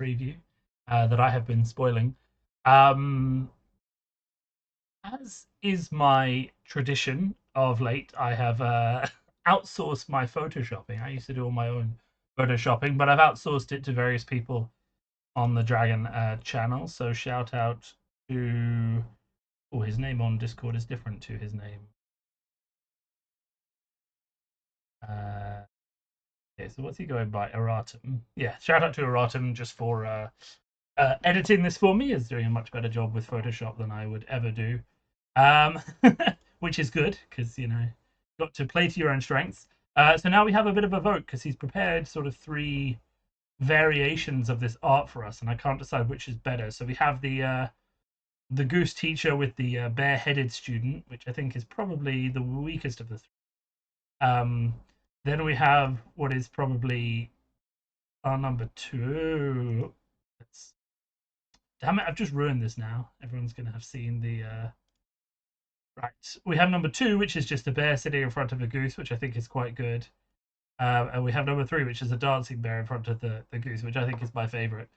preview that I have been spoiling. Um, as is my tradition of late, I have outsourced my photoshopping. I used to do all my own photoshopping, but I've outsourced it to various people on the Dragon channel. So shout out to his name on Discord is different to his name. Uh, okay, so what's he going by? Erratum. Yeah, shout out to Erratum just for editing this for me. Is doing a much better job with Photoshop than I would ever do, um, which is good because got to play to your own strengths. So now we have a bit of a vote because he's prepared sort of three variations of this art for us, and I can't decide which is better. So we have the goose teacher with the bare-headed student, which I think is probably the weakest of the three. Um, then we have what is probably our number two. Let's, damn it, I've just ruined this now. Everyone's going to have seen the. Right. We have number two, which is just a bear sitting in front of a goose, which I think is quite good. And we have number three, which is a dancing bear in front of the goose, which I think is my favorite.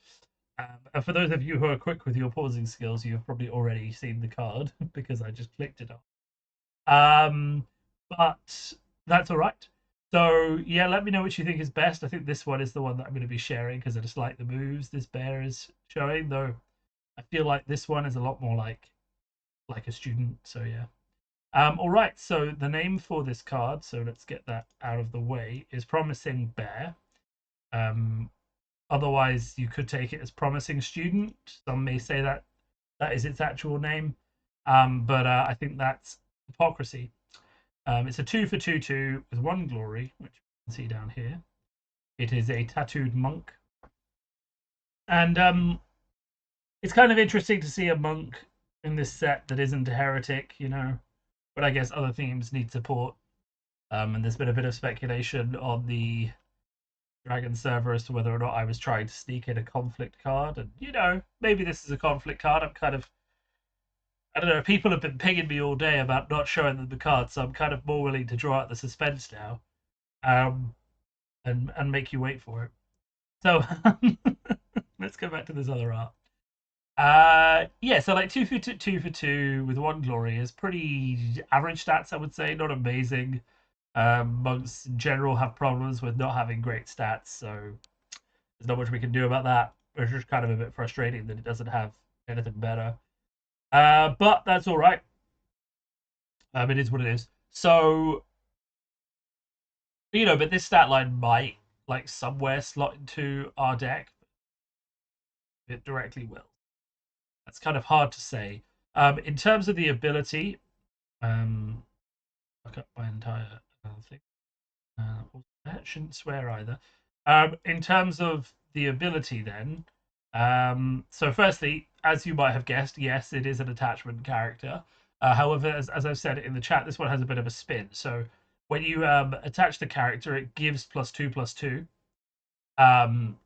And for those of you who are quick with your pausing skills, you've probably already seen the card because I just clicked it off. But that's all right. So yeah, let me know which you think is best. I think this one is the one that I'm going to be sharing because I just like the moves this bear is showing. Though I feel like this one is a lot more like a student. So yeah. All right. So the name for this card, so let's get that out of the way, is Promising Bear. Um, Otherwise, you could take it as Promising Student. Some may say that that is its actual name, but I think that's hypocrisy. It's a 2 for 2 with one glory, which you can see down here. It is a tattooed monk, and it's kind of interesting to see a monk in this set that isn't a heretic, But I guess other themes need support, and there's been a bit of speculation on the Dragon server as to whether or not I was trying to sneak in a conflict card, and maybe this is a conflict card. I don't know. People have been pinging me all day about not showing them the card, so I'm kind of more willing to draw out the suspense now, um, and make you wait for it. So let's go back to this other art. Yeah, so like 2 for 2 with one glory is pretty average stats, I would say, not amazing. Monks in general have problems with not having great stats, so there's not much we can do about that. It's just kind of a bit frustrating that it doesn't have anything better. But that's all right. It is what it is. So, but this stat line might like somewhere slot into our deck. It directly will. That's kind of hard to say. In terms of the ability, look up my entire thing. I shouldn't swear either. In terms of the ability, then, so firstly, as you might have guessed, yes, it is an attachment character. However, as I've said in the chat, this one has a bit of a spin. So when you attach the character, it gives +2/+2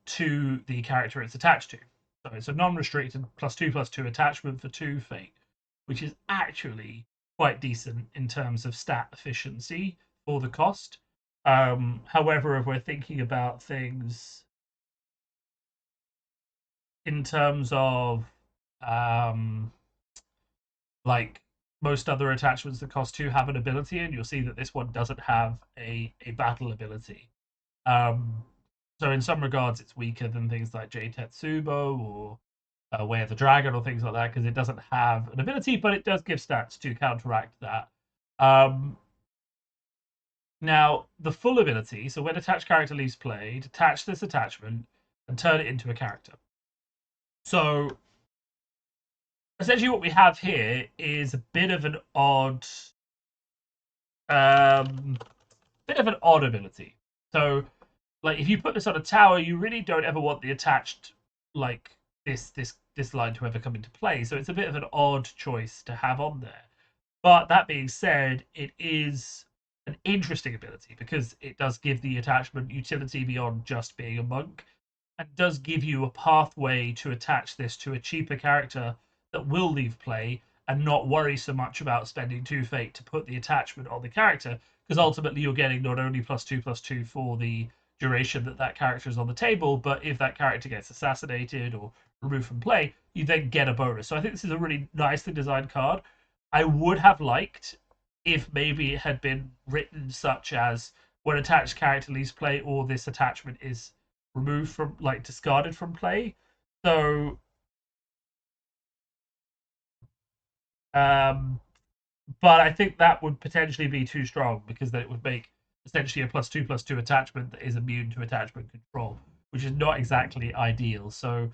to the character it's attached to. So it's a non-restricted +2/+2 attachment for 2 fate, which is actually quite decent in terms of stat efficiency for the cost. However, if we're thinking about things in terms of um, like most other attachments that cost 2 have an ability, and you'll see that this one doesn't have a battle ability. Um, so in some regards, it's weaker than things like J Tetsubo or Way of the Dragon or things like that because it doesn't have an ability, but it does give stats to counteract that. Um, Now, the full ability, so when attached character leaves play, detach this attachment and turn it into a character. So essentially what we have here is a bit of an um, odd ability. So like if you put this on a tower, you really don't ever want the attached like this line to ever come into play. So it's a bit of an odd choice to have on there. But that being said, it is an interesting ability because it does give the attachment utility beyond just being a monk and does give you a pathway to attach this to a cheaper character that will leave play and not worry so much about spending 2 fate to put the attachment on the character because ultimately you're getting not only +2/+2 for the duration that that character is on the table. But if that character gets assassinated or removed from play, you then get a bonus. So I think this is a really nicely designed card. I would have liked if maybe it had been written such as when attached character leaves play, or this attachment is removed from, like, discarded from play. So but I think that would potentially be too strong, because then it would make essentially a +2/+2 attachment that is immune to attachment control, which is not exactly ideal. So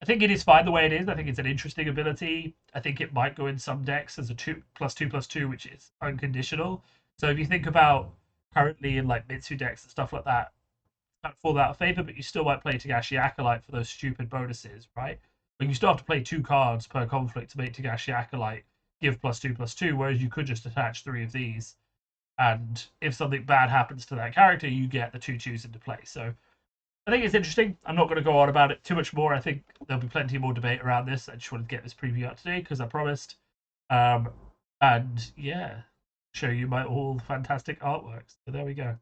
I think it is fine the way it is. I think it's an interesting ability. I think it might go in some decks as a +2/+2, which is unconditional. So if you think about currently in like Mitsu decks and stuff like that, kind of fall out of favor, but you still might play Togashi Acolyte for those stupid bonuses, right? But you still have to play 2 cards per conflict to make Togashi Acolyte give +2/+2, whereas you could just attach 3 of these, and if something bad happens to that character, you get the 2/2s into play. So I think it's interesting. I'm not going to go on about it too much more. I think there'll be plenty more debate around this. I just wanted to get this preview out today because I promised. Um, and yeah, show you my all fantastic artworks. So there we go.